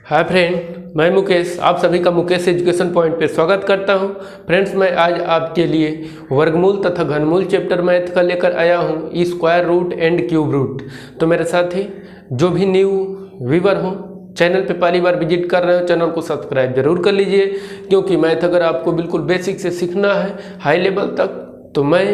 Hi friend, मैं मुकेश आप सभी का मुकेश एजुकेशन पॉइंट पे स्वागत करता हूं। फ्रेंड्स, मैं आज आपके लिए वर्गमूल तथा घनमूल चैप्टर मैथ का लेकर आया हूं, square root and cube root. तो मेरे साथी जो भी न्यू व्यूअर हो, चैनल पे पहली बार विजिट कर रहे हो, चैनल को सब्सक्राइब जरूर कर लीजिए, क्योंकि मैथ अगर आपको बिल्कुल बेसिक से सीखना है हाई लेवल तक, तो मैं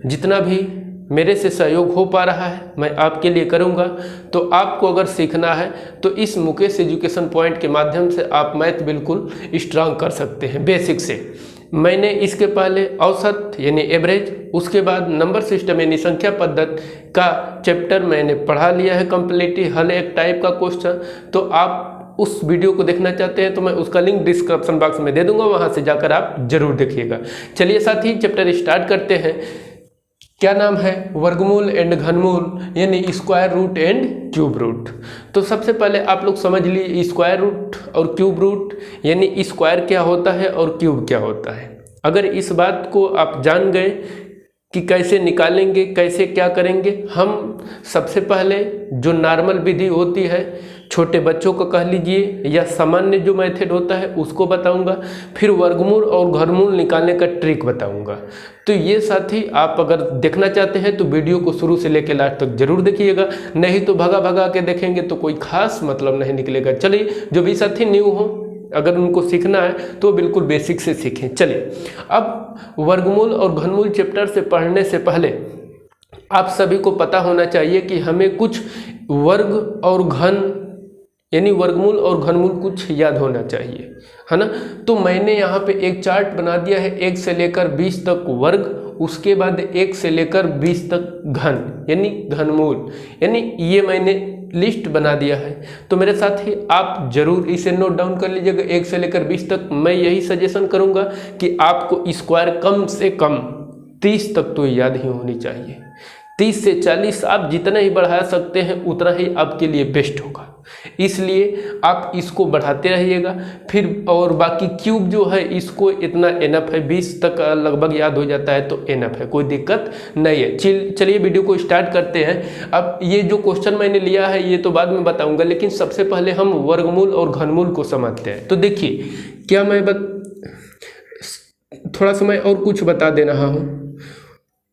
जितना भी मेरे से सहयोग हो पा रहा है मैं आपके लिए करूंगा। तो आपको अगर सीखना है तो इस मुकेश एजुकेशन पॉइंट के माध्यम से आप मैथ बिल्कुल स्ट्रांग कर सकते हैं बेसिक से। मैंने इसके पहले औसत यानी एवरेज, उसके बाद नंबर सिस्टम यानी संख्या पद्धति का चैप्टर मैंने पढ़ा लिया है कंप्लीटली, हर एक टाइप का क्वेश्चन। तो आप उस वीडियो को देखना चाहते हैं तो मैं उसका लिंक डिस्क्रिप्शन बॉक्स में दे दूंगा, वहां से जाकर आप जरूर देखिएगा। चलिए साथी, चैप्टर स्टार्ट करते हैं। क्या नाम है? वर्गमूल एंड घनमूल यानी square root and cube root. तो सबसे पहले आप लोग समझ लीजिए स्क्वायर रूट और क्यूब रूट यानी स्क्वायर क्या होता है और क्यूब क्या होता है। अगर इस बात को आप जान गए कि कैसे निकालेंगे, कैसे क्या करेंगे, हम सबसे पहले जो नॉर्मल विधि होती है छोटे बच्चों को कह लीजिए या सामान्य जो मेथड होता है उसको बताऊंगा, फिर वर्गमूल और घनमूल निकालने का ट्रिक बताऊंगा। तो ये साथी आप अगर देखना चाहते हैं तो वीडियो को शुरू से लेकर लास्ट तक जरूर देखिएगा, नहीं तो भगा भगा के देखेंगे तो कोई खास मतलब नहीं निकलेगा। चलिए, जो भी साथी न्यू हो अगर उनको सीखना है तो बिल्कुल बेसिक से सीखें। चलिए, अब वर्गमूल और घनमूल चैप्टर से पढ़ने से पहले आप सभी को पता होना चाहिए कि हमें कुछ वर्ग और घन यानी वर्गमूल और घनमूल कुछ याद होना चाहिए, है ना। तो मैंने यहाँ पे एक चार्ट बना दिया है, 1 से लेकर 20 तक वर्ग, उसके बाद 1 से लेकर 20 तक घन यानी घनमूल, यानी ये मैंने लिस्ट बना दिया है। तो मेरे साथ ही आप जरूर इसे नोट डाउन कर लीजिएगा। 1 से लेकर 20 तक मैं यही सजेशन करूंगा कि आपको स्क्वायर कम से कम 30 तक तो याद ही होनी चाहिए। 30 से 40 आप जितना ही बढ़ा सकते हैं उतना ही आपके लिए बेस्ट होगा, इसलिए आप इसको बढ़ाते रहिएगा। फिर और बाकी क्यूब जो है इसको इतना एनफ है, 20 तक लगभग याद हो जाता है तो एनफ है, कोई दिक्कत नहीं है। चलिए वीडियो को स्टार्ट करते हैं। अब ये जो क्वेश्चन मैंने लिया है ये तो बाद में बताऊंगा, लेकिन सबसे पहले हम वर्गमूल और घनमूल को समझते हैं। तो देखिए, क्या मैं थोड़ा समय और कुछ बता दे रहा हूँ।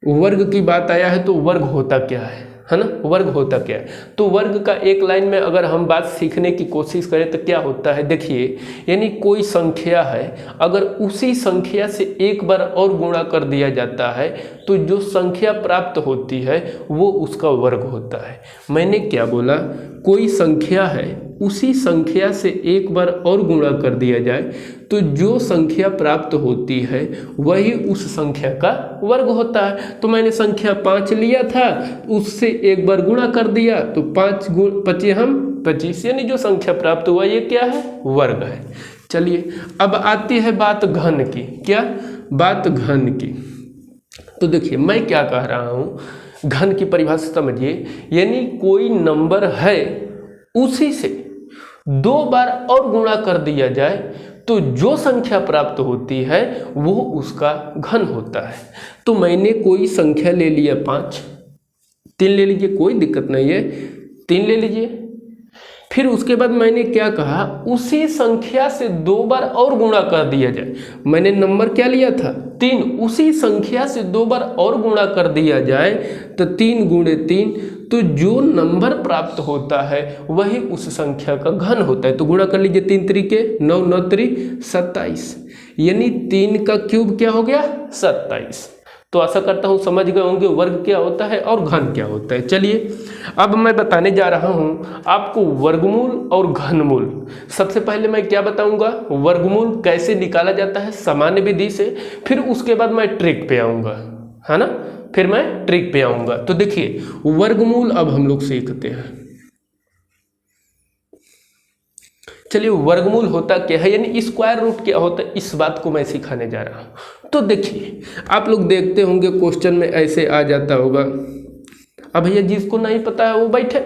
वर्ग की बात आया है तो वर्ग होता क्या है ना। वर्ग होता क्या है? तो वर्ग का एक लाइन में अगर हम बात सीखने की कोशिश करें तो क्या होता है, देखिए, यानी कोई संख्या है, अगर उसी संख्या से एक बार और गुणा कर दिया जाता है तो जो संख्या प्राप्त होती है वो उसका वर्ग होता है। मैंने क्या बोला? कोई संख्या है, उसी संख्या से एक बार और गुणा कर दिया जाए तो जो संख्या प्राप्त होती है वही उस संख्या का वर्ग होता है। तो मैंने संख्या 5 लिया था, उससे एक बार गुणा कर दिया तो 5 गुण 25 यानी जो संख्या प्राप्त हुआ ये क्या है? वर्ग है। चलिए, अब आती है बात घन की। क्या बात? घन की। तो देखिए मैं क्या कह रहा हूँ, घन की परिभाषा समझिए, यानी कोई नंबर है उसी से 2 बार और गुणा कर दिया जाए तो जो संख्या प्राप्त होती है वो उसका घन होता है। तो मैंने कोई संख्या ले लिया 5, 3 ले लीजिए, कोई दिक्कत नहीं है, 3 ले लीजिए। फिर उसके बाद मैंने क्या कहा, उसी संख्या से 2 बार और गुणा कर दिया जाए। मैंने नंबर क्या लिया था? 3, उसी संख्या से 2 बार और गुणा कर दिया जाए तो 3 गुणे 3, तो जो नंबर प्राप्त होता है वही उस संख्या का घन होता है। तो गुणा कर लीजिए, 3 त्रिके 9, 9 त्रिक 27, यानी 3 का क्यूब क्या हो गया? 27। तो आशा करता हूँ समझ गए होंगे वर्ग क्या होता है और घन क्या होता है। चलिए, अब मैं बताने जा रहा हूँ आपको वर्गमूल और घनमूल। सबसे पहले मैं क्या बताऊंगा, वर्गमूल कैसे निकाला जाता है सामान्य विधि से, फिर उसके बाद मैं ट्रिक पे आऊँगा, है ना, फिर मैं ट्रिक पे आऊँगा। तो देखिए, वर्गमूल अब हम लोग सीखते हैं। चलिए, वर्गमूल होता क्या है यानी स्क्वायर रूट क्या होता है, इस बात को मैं सिखाने जा रहा हूँ। तो देखिए, आप लोग देखते होंगे क्वेश्चन में ऐसे आ जाता होगा, अब भैया जिसको नहीं पता है वो बैठे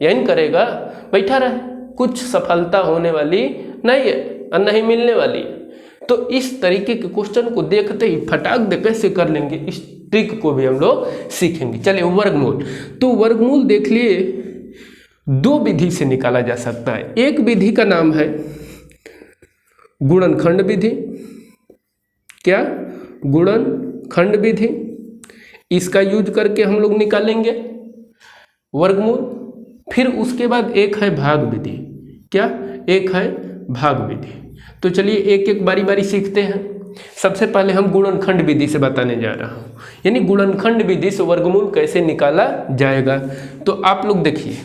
यही करेगा, बैठा रहे, कुछ सफलता होने वाली नहीं है और नहीं मिलने वाली है। तो इस तरीके के क्वेश्चन को देखते ही फटाक दे कैसे कर लेंगे, इस ट्रिक को भी हम लोग सीखेंगे। चलिए, वर्गमूल। तो वर्गमूल देख लिए, दो विधि से निकाला जा सकता है। एक विधि का नाम है गुणनखंड विधि। क्या? गुणनखंड विधि। इसका यूज करके हम लोग निकालेंगे वर्गमूल। फिर उसके बाद एक है भाग विधि। क्या? एक है भाग विधि। तो चलिए एक एक बारी बारी सीखते हैं। सबसे पहले हम गुणनखंड विधि से बताने जा रहा हूँ, यानी गुणनखंड विधि से वर्गमूल कैसे निकाला जाएगा। तो आप लोग देखिए,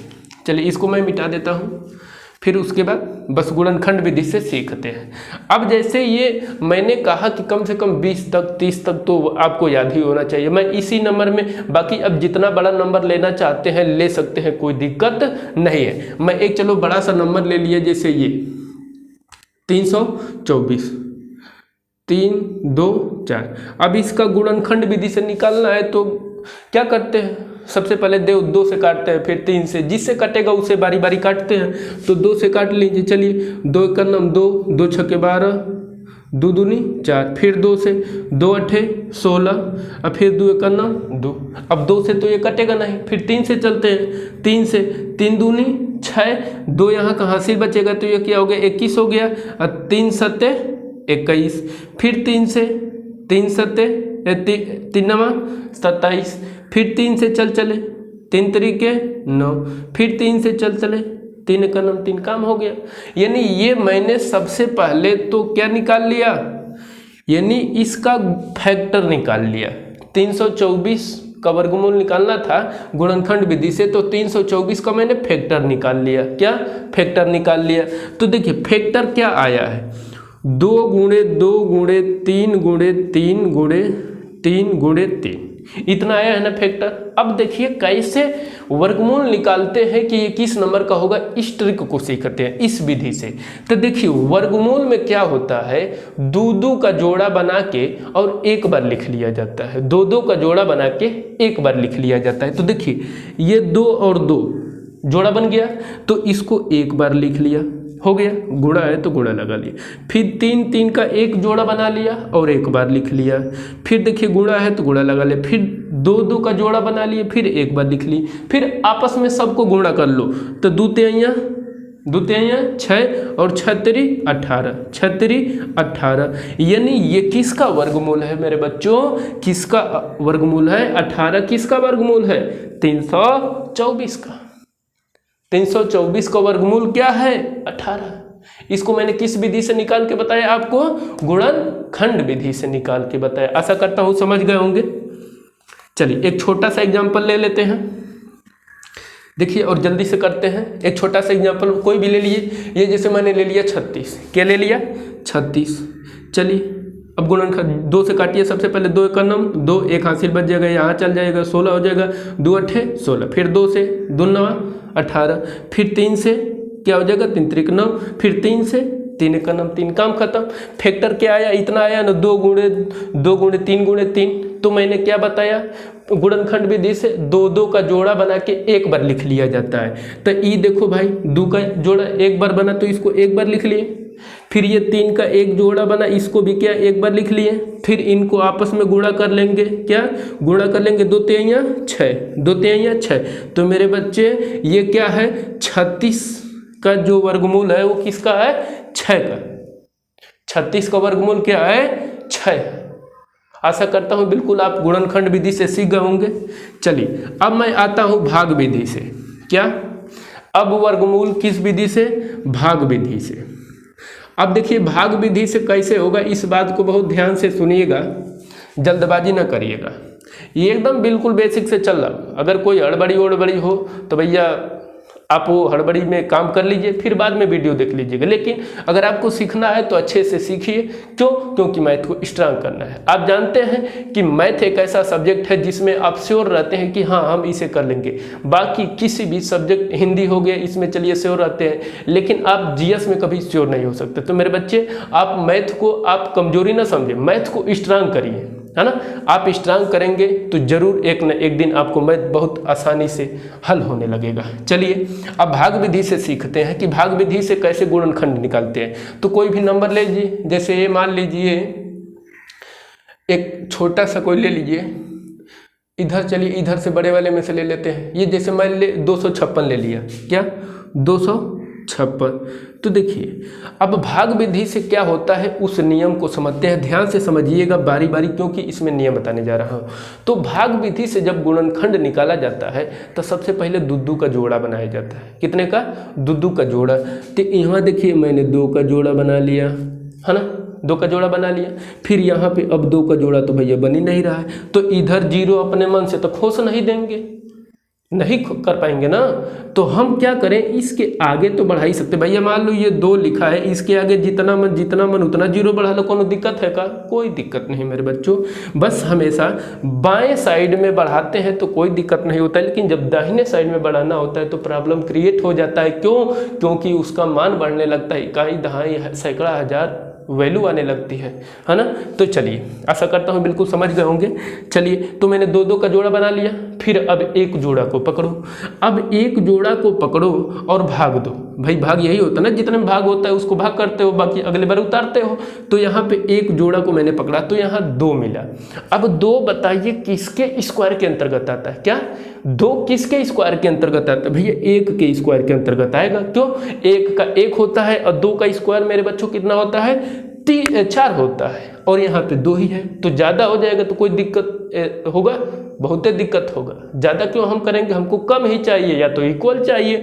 चलिए इसको मैं मिटा देता हूँ, फिर उसके बाद बस गुणनखंड विधि से सीखते हैं। अब जैसे ये मैंने कहा कि कम से कम 20 तक 30 तक तो आपको याद ही होना चाहिए। मैं इसी नंबर में, बाकी अब जितना बड़ा नंबर लेना चाहते हैं ले सकते हैं, कोई दिक्कत नहीं है। मैं एक चलो बड़ा सा नंबर ले लिया, जैसे ये 324, 3 2 4। अब इसका गुणनखंड विधि से निकालना है तो क्या करते हैं, सबसे पहले 2 से काटते हैं, फिर 3 से, जिससे कटेगा उसे बारी बारी काटते हैं। तो 2 से काट लीजिए। चलिए 2 एक 2, 2 छक्के 12, 2 दूनी 4, फिर 2 से, 2 अठे 16, अब फिर 2 एक 2। अब 2 से तो ये कटेगा नहीं, फिर 3 से चलते हैं। 3 से, 3 दूनी 6, 2 यहाँ का हासिल बचेगा तो ये क्या हो गया, 21 हो गया। और 3 सत्ते 21, फिर 3 से, 3 सत्ते 3 27, फिर 3 से चले, 3 तरीके 9, फिर 3 से चले, 3 एक 3, काम हो गया। यानी ये मैंने सबसे पहले तो क्या निकाल लिया, यानी इसका फैक्टर निकाल लिया। 324 का वर्गमूल निकालना था गुणनखंड विधि से, तो 324 का मैंने फैक्टर निकाल लिया। क्या? फैक्टर निकाल लिया। तो देखिए फैक्टर क्या आया है, 2 गुणे 2 गुणे 3 गुणे 3 गुणे 3 गुणे 3, इतना आया है ना फैक्टर। अब देखिए कैसे वर्गमूल निकालते हैं कि ये किस नंबर का होगा, इस ट्रिक को सीखते हैं इस विधि से। तो देखिए वर्गमूल में क्या होता है, 2 का जोड़ा बना के और एक बार लिख लिया जाता है। 2 का जोड़ा बना के एक बार लिख लिया जाता है। तो देखिए ये 2 और 2 जोड़ा बन गया, तो इसको एक बार लिख लिया, हो गया। गुणा है तो गुणा लगा लिया। फिर 3 का एक जोड़ा बना लिया और एक बार लिख लिया। फिर देखिए गुणा है तो गुणा लगा लिया। फिर 2 का जोड़ा बना लिए, फिर एक बार लिख ली। फिर आपस में सबको गुणा कर लो, तो 2 तिहाइयाँ 6 और 6 तिरी 18, 6 तिरी 18। यानी ये किसका वर्गमूल है मेरे बच्चों, किसका वर्गमूल है, 18। किसका वर्गमूल है, 324 का। 324 का वर्गमूल क्या है, 18। इसको मैंने किस विधि से निकाल के बताया आपको, गुणनखंड विधि से निकाल के बताया। आशा करता हूं समझ गए होंगे। चलिए एक छोटा सा एग्जांपल ले लेते हैं, देखिए और जल्दी से करते हैं। एक छोटा सा एग्जांपल कोई भी ले लीजिए। ये जैसे मैंने ले लिया 36, क्या ले लिया, 36। चलिए अब गुणनखंड 2 से काटिए। सबसे पहले 2 एक 2, एक हासिल बच जाएगा, यहाँ चल जाएगा, 16 हो जाएगा। 2 अठे 16, फिर 2 से 2 9 18, फिर 3 से क्या हो जाएगा, 3 त्रिक 9, फिर 3 से 3 एक 3, काम खत्म। फैक्टर क्या आया, इतना आया ना, 2 गुणे 3 गुणे 3। तो मैंने क्या बताया, गुणनखंड विधि से 2 का जोड़ा बना के एक बार लिख लिया जाता है। तो ये देखो भाई 2 का जोड़ा एक बार बना तो इसको एक बार लिख लिए। फिर ये 3 का एक जोड़ा बना, इसको भी क्या एक बार लिख लिए। फिर इनको आपस में गुणा कर लेंगे, क्या गुणा कर लेंगे, 2 तिहाइयाँ 6, 2 तिहाइयाँ 6। तो मेरे बच्चे ये क्या है, 36 का जो वर्गमूल है वो किसका है, 6 का। 36 का वर्गमूल क्या है, 6। आशा करता हूं बिल्कुल आप गुणनखंड विधि से सीख गए होंगे। चलिए अब मैं आता हूं भाग विधि से। क्या, अब वर्गमूल किस विधि से, भाग विधि से। अब देखिए भाग विधि से कैसे होगा, इस बात को बहुत ध्यान से सुनिएगा, जल्दबाजी ना करिएगा। ये एकदम बिल्कुल बेसिक से चल रहा। अगर कोई हड़बड़ी हो तो भैया आप वो हड़बड़ी में काम कर लीजिए, फिर बाद में वीडियो देख लीजिएगा। लेकिन अगर आपको सीखना है तो अच्छे से सीखिए। क्यों, क्योंकि मैथ को स्ट्रांग करना है। आप जानते हैं कि मैथ एक ऐसा सब्जेक्ट है जिसमें आप श्योर रहते हैं कि हाँ हम इसे कर लेंगे। बाकी किसी भी सब्जेक्ट, हिंदी हो गया, इसमें चलिए श्योर रहते हैं, लेकिन आप जीएस में कभी श्योर नहीं हो सकते। तो मेरे बच्चे आप मैथ को आप कमजोरी ना समझे, मैथ को स्ट्रांग करिए, है ना। आप स्ट्रांग करेंगे तो जरूर एक न एक दिन आपको मैथ बहुत आसानी से हल होने लगेगा। चलिए अब भाग विधि से सीखते हैं कि भाग विधि से कैसे गुणनखंड निकालते हैं। तो कोई भी नंबर ले लीजिए, जैसे ये मान लीजिए एक छोटा सा कोई ले लीजिए इधर चलिए इधर से बड़े वाले में से ले लेते हैं। ये जैसे मान ले 256 ले लिया, क्या 256। तो देखिए अब भाग विधि से क्या होता है उस नियम को समझते हैं, ध्यान से समझिएगा बारी बारी, क्योंकि इसमें नियम बताने जा रहा हूँ। तो भाग विधि से जब गुणनखंड निकाला जाता है तो सबसे पहले दूधू का जोड़ा बनाया जाता है। कितने का? दूधू का जोड़ा। तो यहाँ देखिए मैंने 2 का जोड़ा बना लिया, है ना, 2 का जोड़ा बना लिया। फिर यहाँ पे अब 2 का जोड़ा तो भैया बन ही नहीं रहा है, तो इधर 0 अपने मन से तो खोस नहीं देंगे, नहीं कर पाएंगे ना। तो हम क्या करें, इसके आगे तो बढ़ा ही सकते भैया। मान लो ये 2 लिखा है, इसके आगे जितना मन उतना 0 बढ़ा लो, कोनो दिक्कत है का? कोई दिक्कत नहीं मेरे बच्चों। बस हमेशा बाएं साइड में बढ़ाते हैं तो कोई दिक्कत नहीं होता है, लेकिन जब दाहिने साइड में बढ़ाना होता है तो प्रॉब्लम क्रिएट हो जाता है। क्यों? क्योंकि उसका मान बढ़ने लगता है, इकाई दहाई सैकड़ा हजार वैल्यू आने लगती है ना। तो चलिए आशा करता हूँ बिल्कुल समझ गए होंगे। चलिए तो मैंने 2 का जोड़ा बना लिया। फिर अब एक जोड़ा को पकड़ो, अब एक जोड़ा को पकड़ो और भाग दो। भाई भाग यही होता है ना, जितने में भाग होता है उसको भाग करते हो, बाकी अगले बार उतारते हो। तो यहाँ पे एक जोड़ा को मैंने पकड़ा तो यहाँ 2 मिला। अब 2 बताइए किसके स्क्वायर के अंतर्गत आता है? क्या 2 किसके स्क्वायर के अंतर्गत आता है? भैया 1 के स्क्वायर के अंतर्गत आएगा। क्यों? 1 का 1 होता है और 2 का स्क्वायर मेरे बच्चों कितना होता है? 4 होता है, और यहाँ पे 2 ही है, तो ज़्यादा हो जाएगा तो कोई दिक्कत होगा? बहुत दिक्कत होगा। ज़्यादा क्यों हम करेंगे, हमको कम ही चाहिए या तो इक्वल चाहिए।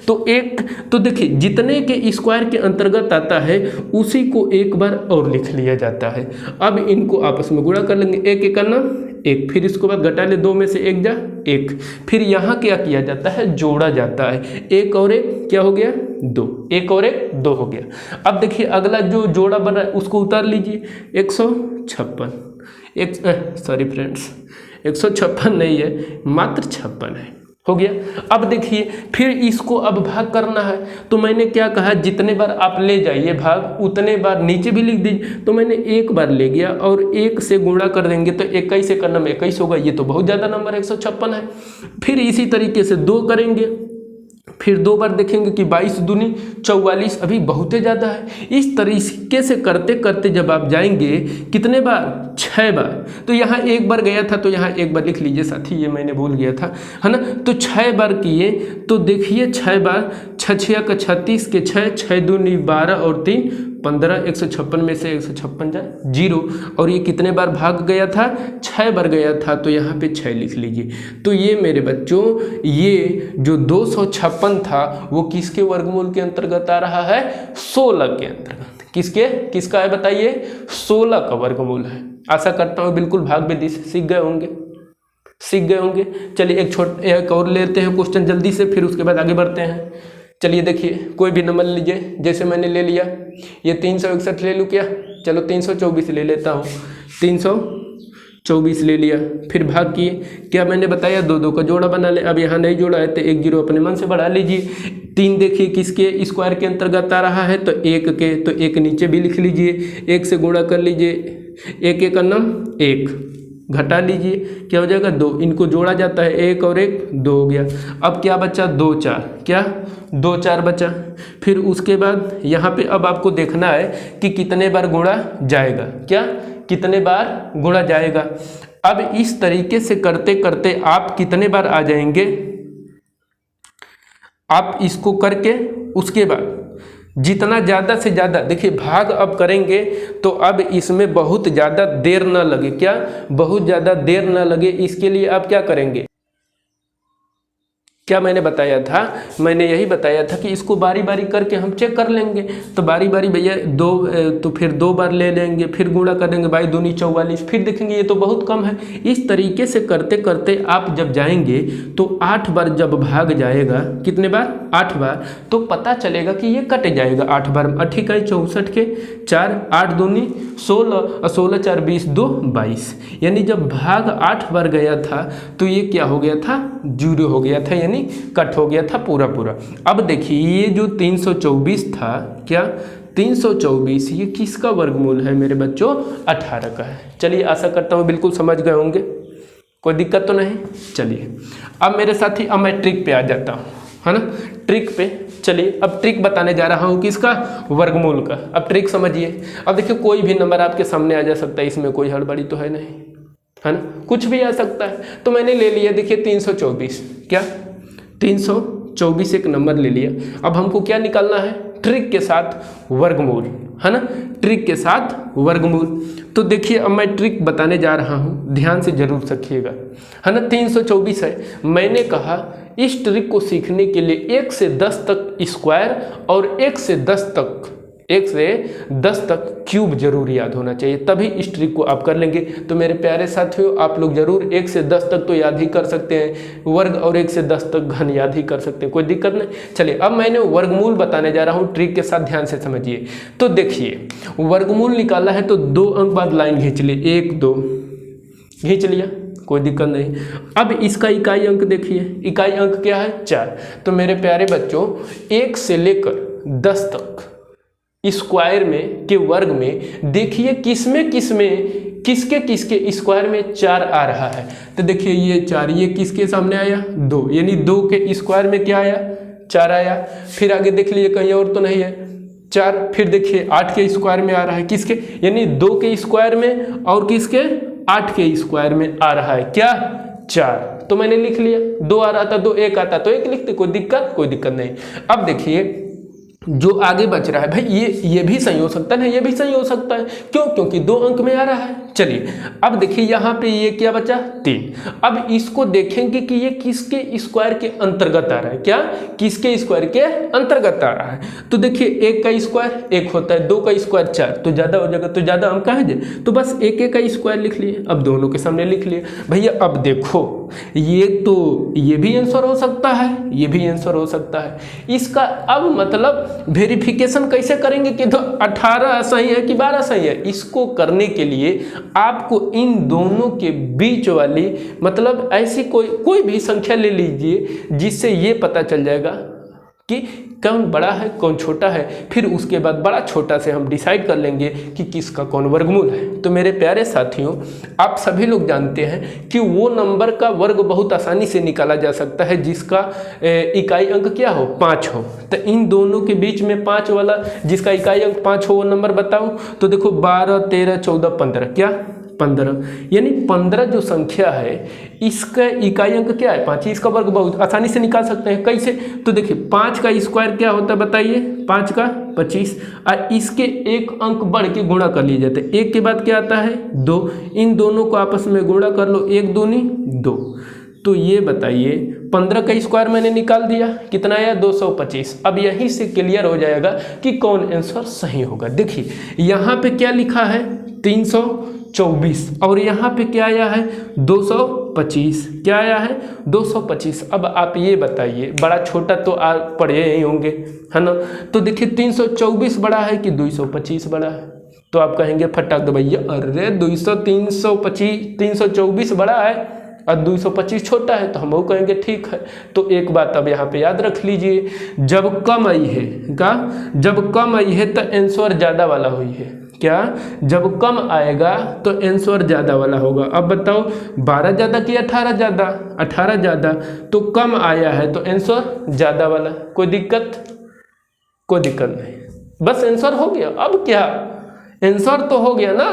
तो एक तो देखिए जितने के स्क्वायर के अंतर्गत आता है उसी को एक बार और लिख लिया जाता है। अब इनको आपस में गुणा कर लेंगे, 1 1 करना 1, फिर इसको बाद घटा ले, 2 में से 1 जा 1। फिर यहाँ क्या किया जाता है? जोड़ा जाता है। 1 और 1 क्या हो गया? 2। 1 और 1 2 हो गया। अब देखिए अगला जो जोड़ा बन रहा है उसको उतार लीजिए, 156। सॉरी फ्रेंड्स, 156 नहीं है, मात्र 56 है, हो गया। अब देखिए फिर इसको अब भाग करना है, तो मैंने क्या कहा, जितने बार आप ले जाइए भाग उतने बार नीचे भी लिख दीजिए। तो मैंने 1 बार ले गया और 1 से गुणा कर देंगे तो 21 से करना में 21 होगा। ये तो बहुत ज़्यादा नंबर 156 है। फिर इसी तरीके से 2 करेंगे, फिर 2 बार देखेंगे कि 22 दूनी 44, अभी बहुत ज़्यादा है। इस तरीके से करते करते जब आप जाएंगे कितने बार? 6 बार। तो यहाँ 1 बार गया था तो यहाँ 1 बार लिख लीजिए साथी, ये मैंने भूल गया था, है ना। तो 6 बार किए तो देखिए 6 बार, 6 6 का 36 के 6, 6 दूनी 12 और 3 15, 156 में से 156 जा 0। और ये कितने बार भाग गया था? 6 बार गया था, तो यहाँ पे 6 लिख लीजिए। तो ये मेरे बच्चों ये जो 256 था वो किसके वर्गमूल के अंतर्गत आ रहा है? 16 के अंतर्गत। किसका है बताइए? 16 का वर्गमूल है। आशा करता हूँ बिल्कुल भाग विधि से सीख गए होंगे। चलिए एक और लेते हैं क्वेश्चन जल्दी से, फिर उसके बाद आगे बढ़ते हैं। चलिए देखिए कोई भी नंबर लीजिए, जैसे मैंने ले लिया ये 361 ले लूँ क्या? चलो 324 ले लेता हूँ, 324 ले लिया। फिर भाग किए, क्या मैंने बताया? 2 2 का जोड़ा बना ले। अब यहाँ नहीं जोड़ा है तो 1 0 अपने मन से बढ़ा लीजिए। 3 देखिए किसके स्क्वायर के अंतर्गत आ रहा है? तो 1 के, तो 1 नीचे भी लिख लीजिए, 1 से गुणा कर लीजिए, 1 1 करना 1, घटा लीजिए क्या हो जाएगा? 2। इनको जोड़ा जाता है, 1 और 1 2 हो गया। अब क्या बचा? 2 4, क्या 2 4 बचा। फिर उसके बाद यहाँ पे अब आपको देखना है कि कितने बार गुणा जाएगा, क्या कितने बार गुणा जाएगा। अब इस तरीके से करते करते आप कितने बार आ जाएंगे, आप इसको करके उसके बाद जितना ज़्यादा से ज़्यादा देखिए भाग अब करेंगे तो अब इसमें बहुत ज़्यादा देर ना लगे, क्या बहुत ज़्यादा देर ना लगे, इसके लिए आप क्या करेंगे? क्या मैंने बताया था? मैंने यही बताया था कि इसको बारी बारी करके हम चेक कर लेंगे। तो बारी बारी भैया 2 तो फिर 2 बार ले लेंगे, फिर गुणा कर देंगे, 22 दूनी 44, फिर देखेंगे ये तो बहुत कम है। इस तरीके से करते करते आप जब जाएंगे तो 8 बार जब भाग जाएगा, कितने बार? 8 बार, तो पता चलेगा कि ये कट जाएगा 8 बार। 8 इकाई 64 के 4, 8 दूनी 16 और 16 4 20 2 22, यानी जब भाग 8 बार गया था तो ये क्या हो गया था? 0 हो गया था, यानी कट हो गया था पूरा। अब देखिए ये जो 324 था, क्या 324 ये किसका वर्गमूल है मेरे बच्चों? 18 का है। चलिए आशा करता हूँ बिल्कुल समझ गए होंगे, कोई दिक्कत तो नहीं। चलिए अब मेरे साथी, अब मैं ट्रिक पे आ जाता हूँ, है ना, ट्रिक पे। चलिए अब ट्रिक बताने जा रहा हूँ किसका? वर्गमूल का। अब ट्रिक समझिए। अब देखिए कोई भी नंबर आपके सामने आ जा सकता है, इसमें कोई हड़बड़ी तो है नहीं, है ना, कुछ भी आ सकता है। तो मैंने ले लिया, देखिए 324, क्या 324 एक नंबर ले लिया। अब हमको क्या निकालना है, ट्रिक के साथ वर्गमूल, है ना, ट्रिक के साथ वर्गमूल। तो देखिए अब मैं ट्रिक बताने जा रहा हूँ, ध्यान से जरूर सीखिएगा, है ना। 324 है, मैंने कहा इस ट्रिक को सीखने के लिए 1 से 10 तक स्क्वायर और 1 से 10 तक क्यूब जरूर याद होना चाहिए, तभी इस ट्रिक को आप कर लेंगे। तो मेरे प्यारे साथियों, आप लोग जरूर 1 से 10 तक तो याद ही कर सकते हैं वर्ग, और 1 से 10 तक घन याद ही कर सकते हैं, कोई दिक्कत नहीं। चलिए अब मैंने वर्गमूल बताने जा रहा हूँ, ट्रिक के साथ ध्यान से समझिए। तो देखिए वर्गमूल निकाला है तो 2 अंक बाद लाइन खींच ली, 1 2 खींच लिया, कोई दिक्कत नहीं। अब इसका इकाई अंक देखिए, इकाई अंक क्या है 4। तो मेरे प्यारे बच्चों 1 से लेकर 10 तक स्क्वायर में के वर्ग में देखिए किसके स्क्वायर में 4 आ रहा है। तो देखिए ये 4, ये किसके सामने आया 2, यानी 2 के स्क्वायर में क्या आया 4 आया। फिर आगे देख लीजिए कहीं और तो नहीं है 4। फिर देखिए 8 के स्क्वायर में आ रहा है, किसके, यानी 2 के स्क्वायर में और किसके 8 के स्क्वायर में आ रहा है क्या 4। तो मैंने लिख लिया, 2 आ रहा था 2, 1 आता तो 1 लिखते, कोई दिक्कत नहीं। अब देखिए जो आगे बच रहा है भाई, ये भी सही हो सकता है ना, ये भी सही हो सकता है, क्यों, क्योंकि 2 अंक में आ रहा है। चलिए अब देखिए यहाँ पे ये क्या बचा 3। अब इसको देखेंगे कि ये किसके स्क्वायर के अंतर्गत आ रहा है, क्या किसके स्क्वायर के अंतर्गत आ रहा है। तो देखिए 1 का स्क्वायर 1 होता है, 2 का स्क्वायर 4, तो ज़्यादा हो जाएगा, तो ज़्यादा हम कहाँ जाए, तो बस 1 का स्क्वायर लिख लिए। अब दोनों के सामने लिख लिए भैया। अब देखो ये भी आंसर हो सकता है, ये भी आंसर हो सकता है। इसका अब मतलब वेरिफिकेशन कैसे करेंगे कि 18 सही है कि 12 सही है। इसको करने के लिए आपको इन दोनों के बीच वाली मतलब ऐसी कोई भी संख्या ले लीजिए जिससे ये पता चल जाएगा कि कौन बड़ा है कौन छोटा है। फिर उसके बाद बड़ा छोटा से हम डिसाइड कर लेंगे कि किसका कौन वर्गमूल है। तो मेरे प्यारे साथियों, आप सभी लोग जानते हैं कि वो नंबर का वर्ग बहुत आसानी से निकाला जा सकता है जिसका इकाई अंक क्या हो 5 हो। तो इन दोनों के बीच में 5 वाला जिसका इकाई अंक 5 हो वो नंबर बताओ। तो देखो 12 13 14 15, क्या 15, यानी 15 जो संख्या है इसका इकाई अंक क्या है 5। इसका वर्ग बहुत आसानी से निकाल सकते हैं, कैसे, तो देखिए 5 का स्क्वायर क्या होता है बताइए, 5 का 25, और इसके एक अंक बढ़ के गुणा कर लिए जाते हैं। 1 के बाद क्या आता है 2, इन दोनों को आपस में गुणा कर लो, 1 दूनी 2। तो ये बताइए 15 का स्क्वायर मैंने निकाल दिया, कितना आया 225। अब यहीं से क्लियर हो जाएगा कि कौन आंसर सही होगा। देखिए यहाँ पे क्या लिखा है 324 और यहाँ पे क्या आया है 225, क्या आया है 225। अब आप ये बताइए बड़ा छोटा तो आप पढ़े ही होंगे, है ना। तो देखिए 324 बड़ा है कि 225 बड़ा है। तो आप कहेंगे फटाक दो भैया, अरे 324 बड़ा है और 225 छोटा है। तो हम वो कहेंगे ठीक है। तो एक बात अब यहाँ पे याद रख लीजिए, जब कम आई है जब कम आई है तो आंसर ज़्यादा वाला हुई है, क्या, जब कम आएगा तो आंसर ज़्यादा वाला होगा। अब बताओ 12 ज़्यादा कि 18 ज़्यादा, 18 ज़्यादा, तो कम आया है तो आंसर ज़्यादा वाला। कोई दिक्कत नहीं, बस आंसर हो गया। अब क्या, आंसर तो हो गया ना,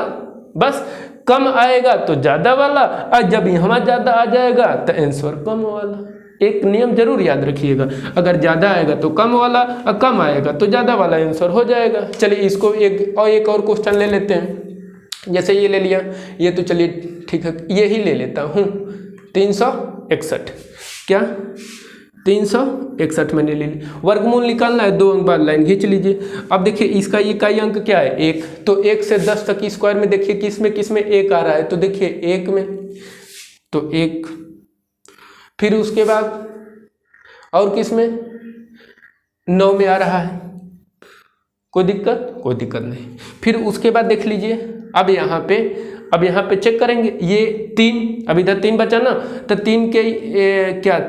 बस कम आएगा तो ज़्यादा वाला, और जब यहाँ ज़्यादा आ जाएगा तो आंसर कम वाला। एक नियम जरूर याद रखिएगा, अगर ज़्यादा आएगा तो कम वाला और कम आएगा तो ज़्यादा वाला आंसर हो जाएगा। चलिए इसको एक और क्वेश्चन ले लेते हैं। जैसे ये ले लिया, ये तो चलिए ठीक है, यही ले लेता हूँ 361, क्या 361 मैंने ले लिया। वर्गमूल निकालना है, 2 अंक बाद लाइन खींच लीजिए। अब देखिए इसका इकाई अंक क्या है 1, तो 1 से 10 तक स्क्वायर में देखिए किसमें 1 आ रहा है। तो देखिए 1 में तो 1, फिर उसके बाद और किसमें 9 में आ रहा है। कोई दिक्कत नहीं। फिर उसके बाद देख लीजिए, अब यहाँ पे चेक करेंगे, ये 3, अब इधर 3 बचा ना, तो 3 के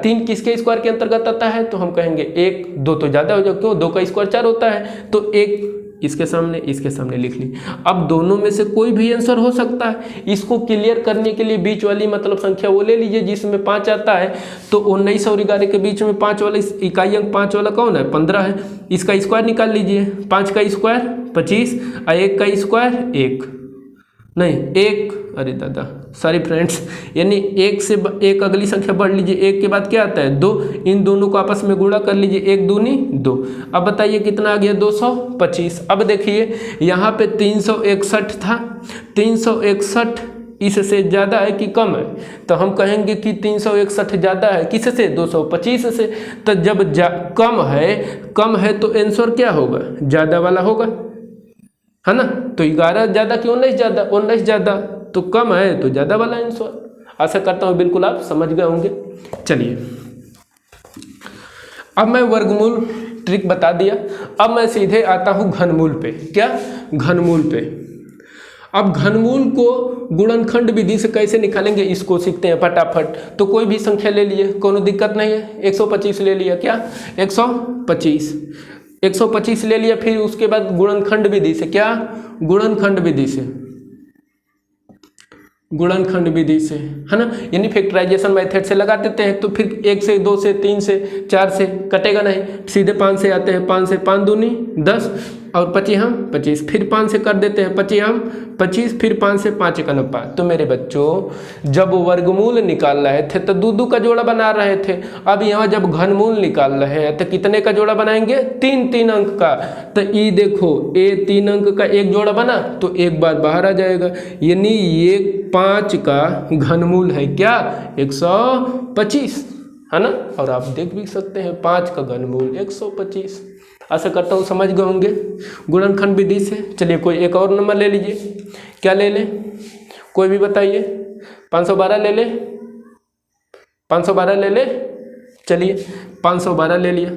तीन किसके स्क्वायर के अंतर्गत आता है। तो हम कहेंगे 1, 2 तो ज़्यादा हो जाए, क्यों, 2 का स्क्वायर 4 होता है, तो 1 इसके सामने लिख ली। अब दोनों में से कोई भी आंसर हो सकता है। इसको क्लियर करने के लिए बीच वाली मतलब संख्या वो ले लीजिए जिसमें 5 आता है। तो 19 और 11 के बीच में 5 वाला इकाई अंक 5 वाला कौन है 15 है। इसका स्क्वायर निकाल लीजिए, 5 का स्क्वायर 25 और 1 का स्क्वायर 1, अरे दादा सॉरी फ्रेंड्स, यानी एक से एक अगली संख्या बढ़ लीजिए, एक के बाद क्या आता है 2, इन दोनों को आपस में गुणा कर लीजिए, 1 दूनी 2। अब बताइए कितना आ गया 225। अब देखिए यहाँ पे 361 था, 361 इससे ज़्यादा है कि कम है, तो हम कहेंगे कि 361 ज़्यादा है किससे 225 से। तो जब कम है तो आंसर क्या होगा, ज़्यादा वाला होगा, है ना। तो 11 ज़्यादा कि 19 ज़्यादा, 19 ज़्यादा, तो कम है तो ज़्यादा वाला आंसर। आशा करता हूँ बिल्कुल आप समझ गए होंगे। चलिए अब मैं वर्गमूल ट्रिक बता दिया, अब मैं सीधे आता हूँ घनमूल पे। क्या, घनमूल पे। अब घनमूल को गुणनखंड विधि से कैसे निकालेंगे इसको सीखते हैं फटाफट। तो कोई भी संख्या ले लिए, कोनो दिक्कत नहीं है। 125 ले लिया, क्या 125 ले लिया, फिर उसके बाद गुणनखंड विधि से, क्या गुणनखंड विधि से, है ना, यानी फैक्टराइजेशन मेथड से लगा देते हैं। तो फिर 1 से 2 से 3 से 4 से कटेगा नहीं, सीधे 5 से आते हैं, 5 से 5 दूनी 10 और 25, फिर 5 से कर देते हैं 25, फिर 5 से 5 का 9। तो मेरे बच्चों जब वर्गमूल निकाल रहे थे तो दो का जोड़ा बना रहे थे। अब यहाँ जब घनमूल निकाल रहे हैं तो कितने का जोड़ा बनाएंगे, 3 अंक का। तो ये देखो, ये 3 अंक का एक जोड़ा बना तो एक बार बाहर आ जाएगा, यानी ये 5 का घनमूल है, क्या 125, है ना। और आप देख भी सकते हैं 5 का घनमूल 125। आशा करता हूँ समझ गए होंगे गुणनखंड विधि से। चलिए कोई एक और नंबर ले लीजिए, क्या ले लें, कोई भी बताइए। 512 ले ले, 512 ले ले। चलिए 512 ले लिया,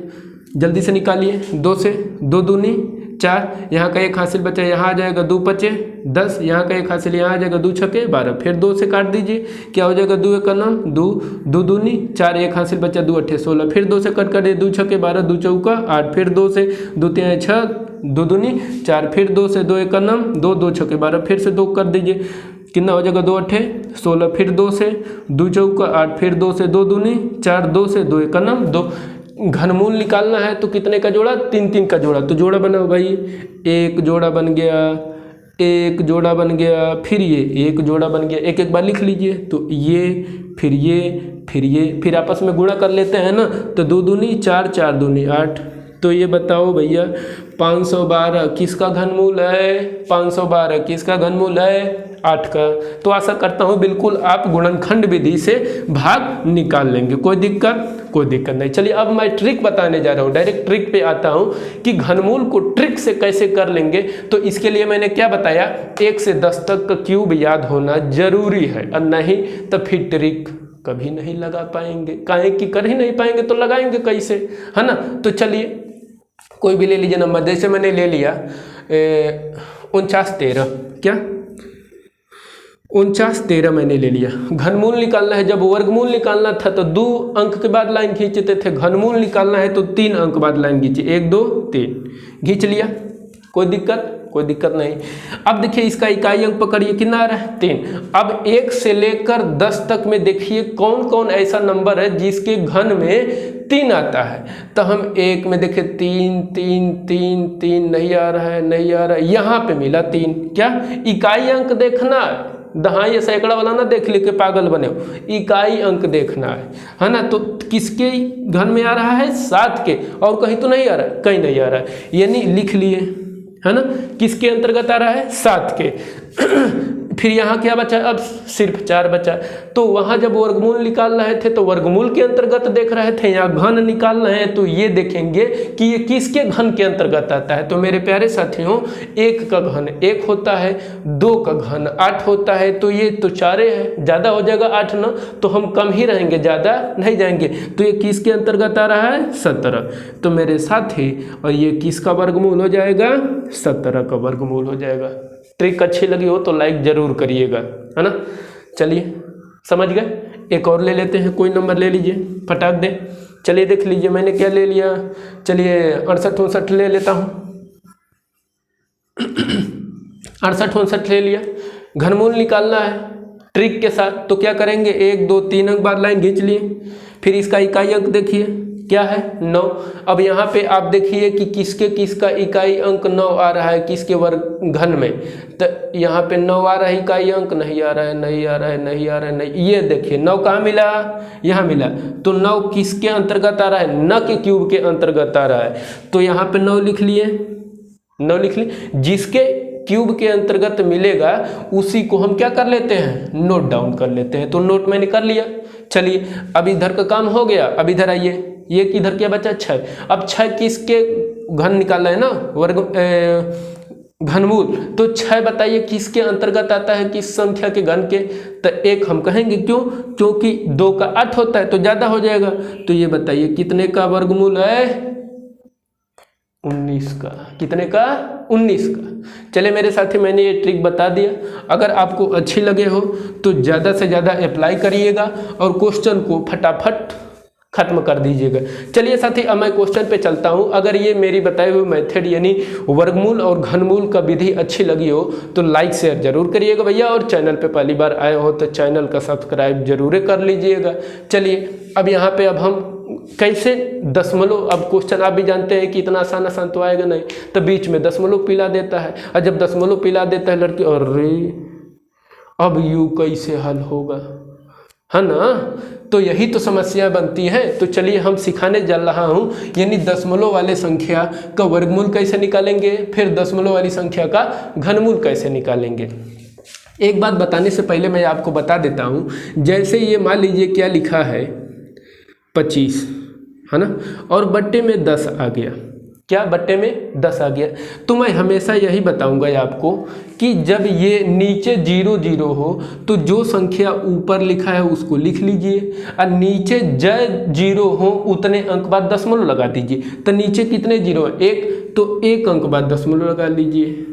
जल्दी से निकालिए। 2 से 2 दूनी 4, यहाँ का एक हासिल बचा, यहाँ आ जाएगा 2 पचे 10, यहाँ का एक हासिल यहाँ आ जाएगा 2 छके 12, फिर 2 से काट दीजिए, क्या हो जाएगा 2 का नाम 2 दूनी 4, एक हासिल बचा 2 अट्ठे 16, फिर 2 से कट कर दिए 2 छके 12, 2 चौका 8, फिर 2 से 2 3 6, 2 दूनी 4, फिर 2 से 2 एक का नाम 2 छके 12, फिर से 2 कर दीजिए, कितना हो जाएगा 2 अट्ठे 16, फिर 2 से 2 चौका 8, फिर 2 से 2 दूनी 4, 2 से 2 एक का नाम 2। घनमूल निकालना है तो कितने का जोड़ा, 3 का जोड़ा। तो जोड़ा बनाओ भाई, एक जोड़ा बन गया, एक जोड़ा बन गया, फिर ये एक जोड़ा बन गया, एक बार लिख लीजिए। तो ये फिर ये फिर ये, फिर आपस में गुणा कर लेते हैं ना, तो 2 दूनी 4, 4 दूनी 8। तो ये बताओ भैया 512 किसका घनमूल है, 512 किसका घनमूल है, 8 का। तो आशा करता हूँ बिल्कुल आप गुणनखंड विधि से भाग निकाल लेंगे, कोई दिक्कत नहीं। चलिए अब मैं ट्रिक बताने जा रहा हूँ, डायरेक्ट ट्रिक पे आता हूँ कि घनमूल को ट्रिक से कैसे कर लेंगे। तो इसके लिए मैंने क्या बताया, 1 से 10 तक का क्यूब याद होना जरूरी है, और नहीं तो फिर ट्रिक कभी नहीं लगा पाएंगे। काहे कि कर ही नहीं पाएंगे तो लगाएंगे कैसे, है ना। तो चलिए कोई भी ले लीजिए नंबर, जैसे मैंने ले लिया 49 13, क्या 49 13 मैंने ले लिया। घनमूल निकालना है, जब वर्गमूल निकालना था तो 2 अंक के बाद लाइन खींचते थे, घनमूल निकालना है तो 3 अंक बाद लाइन खींची, 1 2 3 खींच लिया, कोई दिक्कत नहीं। अब देखिए इसका इकाई अंक पकड़िए, कितना आ रहा है 3। अब 1 से लेकर 10 तक में देखिए कौन कौन ऐसा नंबर है जिसके घन में 3 आता है। तो हम 1 में देखें 3 3 3 3 नहीं आ रहा है, यहाँ पे मिला 3। क्या इकाई अंक देखना है, दहाई सैकड़ा वाला ना देख ले के पागल बने हो, इकाई अंक देखना है ना। तो किसके घन में आ रहा है, 7 के, और कहीं तो नहीं आ रहा है, कहीं नहीं आ रहा है, यानी लिख लिए, है ना। किसके अंतर्गत आ रहा है, 7 के। फिर यहाँ क्या बचा, अब सिर्फ 4 बचा। तो वहाँ जब वर्गमूल निकाल रहे थे तो वर्गमूल के अंतर्गत देख रहे थे, यहाँ घन निकाल रहे हैं तो ये देखेंगे कि ये किसके घन के अंतर्गत आता है। तो मेरे प्यारे साथियों 1 का घन 1 होता है, 2 का घन 8 होता है, तो ये तो 4 है, ज़्यादा हो जाएगा 8 ना, तो हम कम ही रहेंगे, ज़्यादा नहीं जाएंगे। तो ये किसके अंतर्गत आ रहा है, 17। तो मेरे साथी, और ये किसका वर्गमूल हो जाएगा, 17 का वर्गमूल हो जाएगा। ट्रिक अच्छी लगी हो तो लाइक जरूर करिएगा, है ना। चलिए समझ गए, एक और ले लेते हैं, कोई नंबर ले लीजिए फटाक दे। चलिए देख लीजिए मैंने क्या ले लिया, चलिए 68 69 ले लेता हूँ। 68 69 ले लिया। घनमूल निकालना है ट्रिक के साथ, तो क्या करेंगे, 1 2 3 अंक बाद लाइन खींच लिए, फिर इसका इकाई अंक देखिए क्या है 9। अब यहाँ पे आप देखिए कि किसका इकाई अंक 9 आ रहा है, किसके वर्ग घन में, तो यहाँ पे 9 आ रहा है इकाई अंक, नहीं आ रहा है, नहीं आ रहा है, नहीं आ रहा है, नहीं। ये देखिए 9 कहाँ मिला, यहाँ मिला। तो 9 किसके अंतर्गत आ रहा है, न के क्यूब के अंतर्गत आ रहा है। तो यहाँ पे 9 लिख लिए, 9 लिख लिए। जिसके क्यूब के अंतर्गत मिलेगा उसी को हम क्या कर लेते हैं, नोट डाउन कर लेते हैं। तो नोट मैंने कर लिया। चलिए अब इधर का काम हो गया। अब इधर आइए, ये किधर क्या बचा 6। अब 6 किसके घन निकालना है ना, वर्ग घनमूल। तो 6 बताइए किसके अंतर्गत आता है, किस संख्या के घन के। तो 1 हम कहेंगे, क्यों, क्योंकि 2 का 8 होता है तो ज़्यादा हो जाएगा। तो ये बताइए कितने का वर्गमूल है, 19 का। कितने का, 19 का। चले मेरे साथी, मैंने ये ट्रिक बता दिया। अगर आपको अच्छी लगे हो तो ज़्यादा से ज़्यादा अप्लाई करिएगा और क्वेश्चन को फटाफट खत्म कर दीजिएगा। चलिए साथी, अब मैं क्वेश्चन पे चलता हूँ। अगर ये मेरी बताई हुई मेथड यानी वर्गमूल और घनमूल का विधि अच्छी लगी हो तो लाइक शेयर जरूर करिएगा भैया, और चैनल पे पहली बार आए हो तो चैनल का सब्सक्राइब जरूर कर लीजिएगा। चलिए अब यहाँ पे अब हम कैसे दशमलव, अब क्वेश्चन आप भी जानते हैं कि इतना आसान आसान तो आएगा नहीं, तो बीच में दशमलव पिला देता है। और जब दशमलव पिला देता है लड़की, अरे अब यू कैसे हल होगा, है ना। तो यही तो समस्या बनती है। तो चलिए हम सिखाने जा रहा हूँ, यानी दशमलव वाले संख्या का वर्गमूल कैसे निकालेंगे, फिर दशमलव वाली संख्या का घनमूल कैसे निकालेंगे। एक बात बताने से पहले मैं आपको बता देता हूँ, जैसे ये मान लीजिए क्या लिखा है 25, है ना, और बट्टे में 10 आ गया। क्या, बट्टे में 10 आ गया। तो मैं हमेशा यही बताऊंगा आपको कि जब ये नीचे 0 0 हो तो जो संख्या ऊपर लिखा है उसको लिख लीजिए, और नीचे जब 0 हो उतने अंक बाद दशमलव लगा दीजिए। तो नीचे कितने 0 है, 1, तो 1 अंक बाद दशमलव लगा लीजिए,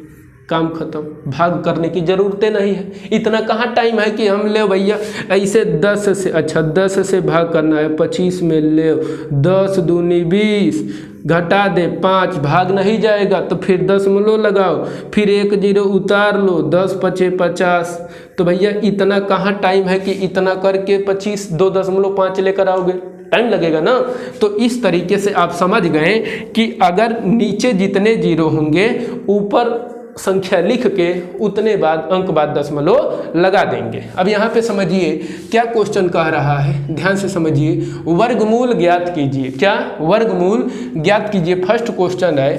काम खत्म। भाग करने की ज़रूरतें नहीं है। इतना कहाँ टाइम है कि हम ले भैया ऐसे 10 से, अच्छा 10 से भाग करना है, 25 में ले 10 दूनी 20, घटा दे 5, भाग नहीं जाएगा तो फिर दशमलव लगाओ, फिर 1 0 उतार लो, 10 5 50। तो भैया इतना कहाँ टाइम है कि इतना करके 25 2.5 लेकर आओगे, टाइम लगेगा ना। तो इस तरीके से आप समझ गए कि अगर नीचे जितने 0 होंगे ऊपर संख्या लिख के उतने बाद अंक बाद दशमलव लगा देंगे। अब यहाँ पे समझिए क्या क्वेश्चन कह रहा है, ध्यान से समझिए। वर्गमूल ज्ञात कीजिए। क्या, वर्गमूल ज्ञात कीजिए। फर्स्ट क्वेश्चन है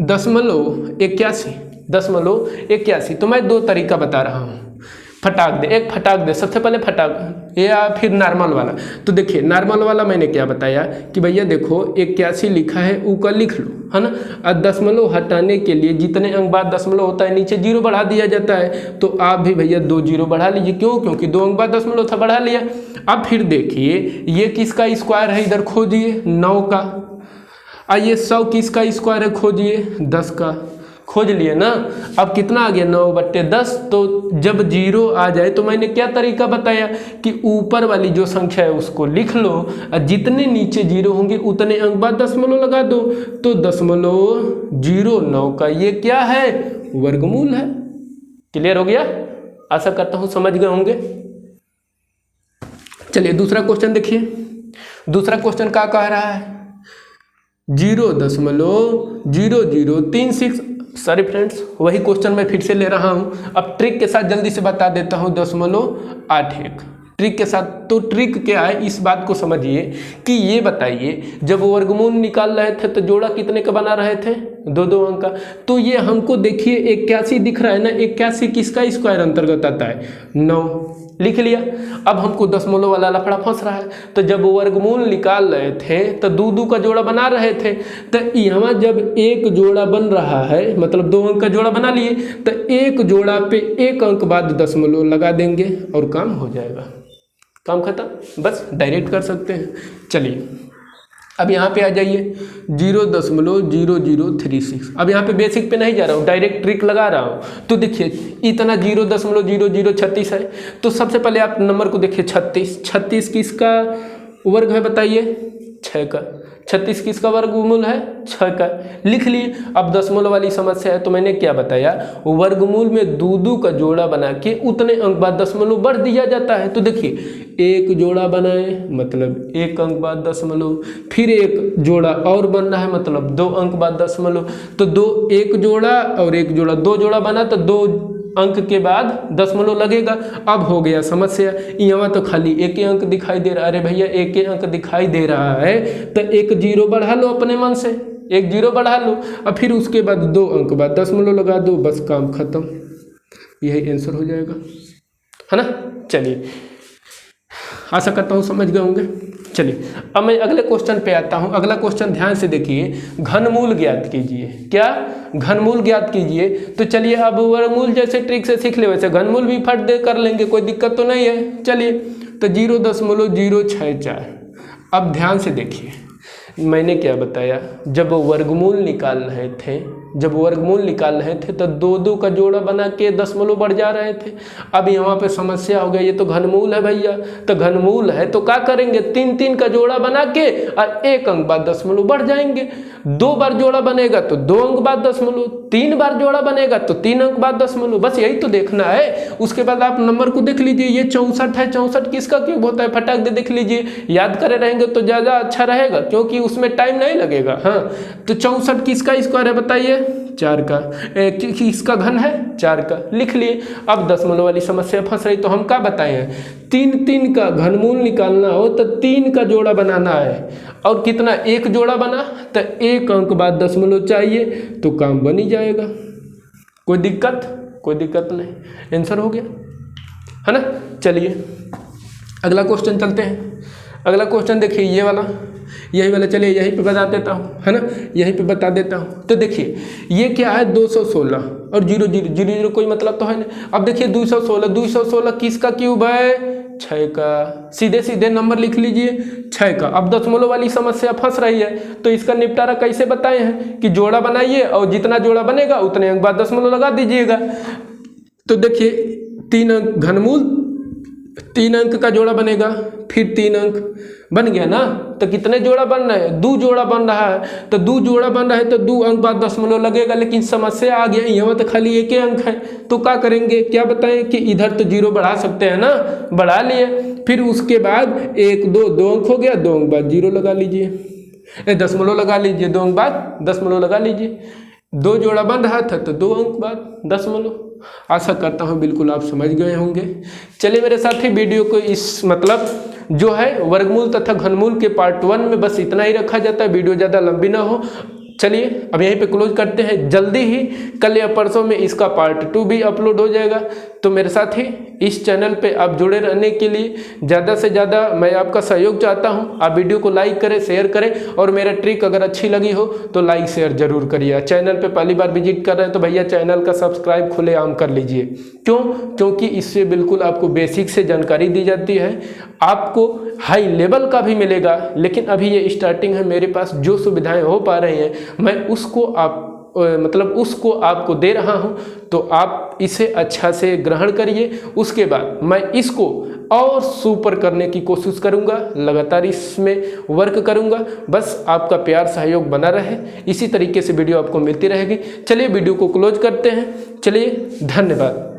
0.81। तो मैं 2 तरीका बता रहा हूँ, फटाक दे, एक फटाक दे, सबसे पहले फटाक या फिर नॉर्मल वाला। तो देखिए नॉर्मल वाला मैंने क्या बताया कि भैया देखो 81 लिखा है, ऊ का लिख लो, है ना। और दशमलव हटाने के लिए जितने अंक बाद दशमलव होता है नीचे 0 बढ़ा दिया जाता है। तो आप भी भैया 2 0 बढ़ा लीजिए, क्यों, क्योंकि 2 अंक बाद दशमलव था, बढ़ा लिया। अब फिर देखिए ये किसका स्क्वायर है, इधर खोजिए 9 का। और ये 100 किसका स्क्वायर है, खोजिए 10 का। खोज लिए ना। अब कितना आ गया, 9/10। तो जब 0 आ जाए तो मैंने क्या तरीका बताया कि ऊपर वाली जो संख्या है उसको लिख लो, और जितने नीचे 0 होंगे उतने अंक बाद दशमलव लगा दो। तो 0.09 का ये क्या है, वर्गमूल है। क्लियर हो गया, आशा करता हूँ समझ गए होंगे। चलिए दूसरा क्वेश्चन देखिए। दूसरा क्वेश्चन क्या कह रहा है, 0.0036। सॉरी फ्रेंड्स, वही क्वेश्चन मैं फिर से ले रहा हूं। अब ट्रिक के साथ जल्दी से बता देता हूं, 0.81 ट्रिक के साथ। तो ट्रिक क्या है, इस बात को समझिए कि ये बताइए जब वर्गमूल निकाल रहे थे तो जोड़ा कितने का बना रहे थे, 2 अंक का। तो ये हमको देखिए 81 दिख रहा है ना, 81 किसका स्क्वायर अंतर्गत आता है, 9, लिख लिया। अब हमको दशमलव वाला लफड़ा फंस रहा है। तो जब वर्गमूल निकाल रहे थे तो 2 का जोड़ा बना रहे थे। तो यहाँ जब एक जोड़ा बन रहा है, मतलब 2 अंक का जोड़ा बना लिए, तो एक जोड़ा पे 1 अंक बाद दशमलव लगा देंगे और काम हो जाएगा, काम खत्म, बस डायरेक्ट कर सकते हैं। चलिए अब यहाँ पे आ जाइए 0.0036। अब यहाँ पे बेसिक पे नहीं जा रहा हूँ, डायरेक्ट ट्रिक लगा रहा हूँ। तो देखिए इतना 0.0036 है। तो सबसे पहले आप नंबर को देखिए 36 किसका वर्ग है बताइए, 6 का। 36 किसका वर्गमूल है? 6 का। लिख लिए। अब दशमलव वाली समस्या है तो मैंने क्या बताया, वर्गमूल में दो का जोड़ा बना के उतने अंक बाद दशमलव बढ़ दिया जाता है। तो देखिए एक जोड़ा बनाए मतलब 1 अंक बाद दशमलव, फिर एक जोड़ा और बन रहा है मतलब 2 अंक बाद दशमलव। तो एक जोड़ा और एक जोड़ा, 2 जोड़ा बना तो 2 अंक के बाद दशमलव लगेगा। अब हो गया समस्या, यहाँ तो खाली एक ही अंक दिखाई दे रहा है। अरे भैया एक ही अंक दिखाई दे रहा है तो एक जीरो बढ़ा लो अपने मन से, एक जीरो बढ़ा लो और फिर उसके बाद 2 अंक बाद दशमलव लगा दो, बस काम खत्म। यही आंसर हो जाएगा, है ना। चलिए आशा करता हूँ समझ गए होंगे। चलिए अब मैं अगले क्वेश्चन पे आता हूँ। अगला क्वेश्चन ध्यान से देखिए, घनमूल ज्ञात कीजिए। क्या? घनमूल ज्ञात कीजिए। तो चलिए अब वर्गमूल जैसे ट्रिक से सीख ले वैसे घनमूल भी फट दे कर लेंगे, कोई दिक्कत तो नहीं है। चलिए तो 0.064। अब ध्यान से देखिए मैंने क्या बताया, जब वर्गमूल निकाल रहे थे तो 2 का जोड़ा बना के दशमलव बढ़ जा रहे थे। अब यहाँ पे समस्या हो गई, ये तो घनमूल है भैया, तो घनमूल है तो क्या करेंगे, 3 का जोड़ा बना के और 1 अंक बाद दशमलव बढ़ जाएंगे। 2 बार जोड़ा बनेगा तो 2 अंक बाद दशमलव, 3 बार जोड़ा बनेगा तो 3 अंक बाद दशमलव, बस यही तो देखना है। उसके बाद आप नंबर को देख लीजिए, ये 64 है, 64 किसका क्यूब होता है, फटाक दे देख लीजिए, याद करे रहेंगे तो ज़्यादा अच्छा रहेगा क्योंकि उसमें टाइम नहीं लगेगा। हाँ तो 64 किसका स्क्वायर है बताइए, 4 का। किसका घन है, 4 का। लिख लिए। अब दशमलव वाली समस्या फंस रही तो हम क्या बताए हैं, 3 का घनमूल निकालना हो तो 3 का जोड़ा बनाना है और कितना, 1 जोड़ा बना तो 1 अंक बाद दशमलव चाहिए तो काम बन ही जाएगा। कोई दिक्कत नहीं, आंसर हो गया, है ना। चलिए अगला क्वेश्चन चलते हैं। अगला क्वेश्चन देखिए ये वाला, यही वाला, चलिए यहीं पे बता देता हूँ, है ना, यहीं पे बता देता हूँ। तो देखिए ये क्या है, 216 और 0 कोई मतलब तो है नहीं। अब देखिए 216 किसका क्यूब है, 6 का। सीधे नंबर लिख लीजिए 6 का। अब दशमलव वाली समस्या फंस रही है तो इसका निपटारा कैसे बताए हैं कि जोड़ा बनाइए और जितना जोड़ा बनेगा उतने अंक बाद दशमलव लगा दीजिएगा। तो देखिए 3 अंक घनमूल, 3 अंक का जोड़ा बनेगा, फिर 3 अंक बन गया ना। तो कितने जोड़ा बन रहे हैं, 2 जोड़ा बन रहा है। तो 2 जोड़ा बन रहा है तो 2 अंक बाद दशमलव लगेगा, लेकिन समस्या आ गया यहाँ तो खाली 1 ही अंक है। तो क्या करेंगे, क्या बताएं कि इधर तो 0 बढ़ा सकते हैं ना, बढ़ा लिए। फिर उसके बाद 1 2 अंक हो गया, 2 अंक बाद 0 लगा लीजिए, दशमलव लगा लीजिए, 2 अंक बाद दशमलव लगा लीजिए। 2 जोड़ा बन रहा था तो 2 अंक बाद दशमलव। आशा करता हूँ बिल्कुल आप समझ गए होंगे। चलिए मेरे साथ ही वीडियो को इस मतलब जो है वर्गमूल तथा घनमूल के पार्ट 1 में बस इतना ही रखा जाता है, वीडियो ज़्यादा लंबी ना हो। चलिए अब यहीं पे क्लोज करते हैं। जल्दी ही कल या परसों में इसका पार्ट 2 भी अपलोड हो जाएगा। तो मेरे साथ ही इस चैनल पे आप जुड़े रहने के लिए ज़्यादा से ज़्यादा मैं आपका सहयोग चाहता हूं। आप वीडियो को लाइक करें, शेयर करें और मेरा ट्रिक अगर अच्छी लगी हो तो लाइक शेयर जरूर करिए। चैनल पे पहली बार विजिट कर रहे हैं तो भैया चैनल का सब्सक्राइब खुलेआम कर लीजिए। क्योंकि इससे बिल्कुल आपको बेसिक से जानकारी दी जाती है, आपको हाई लेवल का भी मिलेगा। लेकिन अभी ये स्टार्टिंग है, मेरे पास जो सुविधाएं हो पा रही हैं मैं उसको उसको आपको दे रहा हूं। तो आप इसे अच्छा से ग्रहण करिए। उसके बाद मैं इसको और सुपर करने की कोशिश करूंगा, लगातार इसमें वर्क करूंगा। बस आपका प्यार सहयोग बना रहे, इसी तरीके से वीडियो आपको मिलती रहेगी। चलिए वीडियो को क्लोज करते हैं। चलिए धन्यवाद।